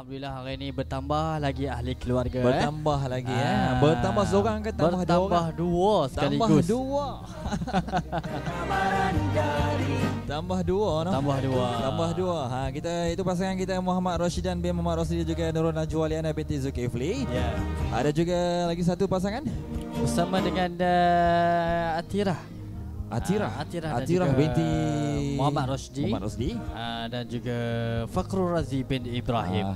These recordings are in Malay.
Alhamdulillah hari ini bertambah lagi ahli keluarga. Bertambah lagi Bertambah seorang ke tambah dua orang? Bertambah dua sekaligus. Tambah dua. Tambah dua no? Tambah dua. Kita itu pasangan kita Muhammad Rashidan bin Muhammad Rasidi juga Nurul Najwa Liana binti Zulkifli. Ya. Ada juga lagi satu pasangan Bersama dengan Atirah binti Muhammad Rasdi. Dan juga Fakhrul Razi bin Ibrahim.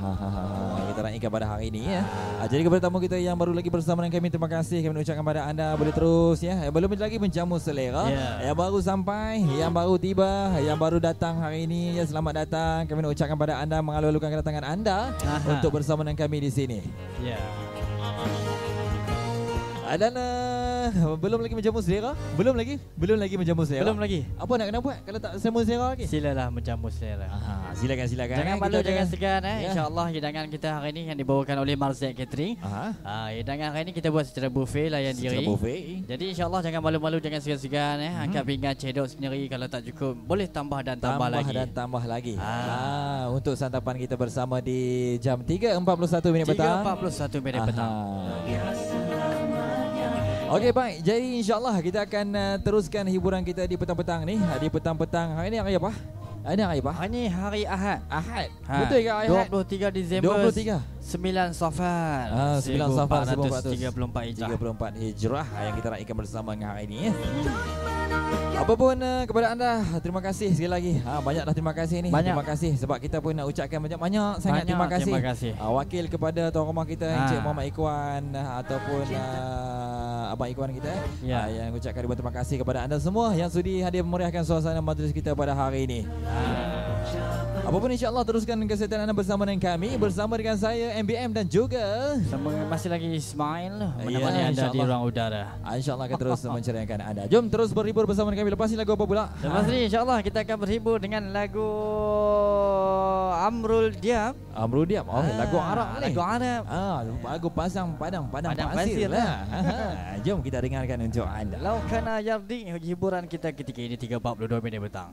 Kita raikan pada hari ini ya. Jadi kepada tamu kita yang baru lagi bersama dengan kami, terima kasih kami ucapkan kepada anda. Boleh terus ya. Belum lagi menjamu selera. Yang baru sampai, yang baru tiba, yang baru datang hari ini ya, selamat datang. Kami ucapkan kepada anda mengalu-alukan kedatangan anda untuk bersama dengan kami di sini. Ya. Dan belum lagi menjamu selera? Belum lagi menjamu selera? Belum lagi. Apa nak kena buat kalau tak semu selera lagi? Silalah menjamu selera. Silakan. Jangan malu, jangan segan InsyaAllah hidangan kita hari ini yang dibawakan oleh Marzek Catering. Hidangan hari ini kita buat secara buffet, layan diri. Jadi insyaAllah jangan malu-malu, jangan segan-segan Angkat pinggan cedok sendiri. Kalau tak cukup boleh tambah tambah lagi. Untuk santapan kita bersama di jam 3.41 minit petang. 3.41 minit petang. Okey, baik. Jadi insyaAllah kita akan teruskan hiburan kita di petang-petang ni. Di petang-petang. Hari ni hari apa? Hari ni hari Ahad. Betul ke hari Ahad? 23 Disember 9 Safar 9 Safar 1434 Hijrah yang kita raikan bersama dengan hari ini. Apapun kepada anda, terima kasih sekali lagi. Banyaklah terima kasih ni. Terima kasih sebab kita pun nak ucapkan banyak sangat terima kasih. Wakil kepada tuan rumah kita Encik Muhammad Ikhwan ataupun Abang Ikhwan kita yang ucapkan ribuan terima kasih kepada anda semua yang sudi hadir memeriahkan suasana majlis kita pada hari ini. Apapun insyaAllah teruskan kesihatan anda bersama dengan kami, bersama dengan saya MBM dan juga masih lagi Ismail menemani anda di ruang udara. InsyaAllah akan terus menceriakan anda. Jom terus berhibur bersama dengan kami. Lepas ni lagu apa pula? Lepas ni insyaAllah kita akan berhibur dengan lagu Amrul Diab. Lagu Arab ni. Lagu Arab. Lagu Padang Pasir lah. Jom kita dengarkan untuk anda. Laukana Yardi, hiburan kita ketika ini 3.42 minit petang.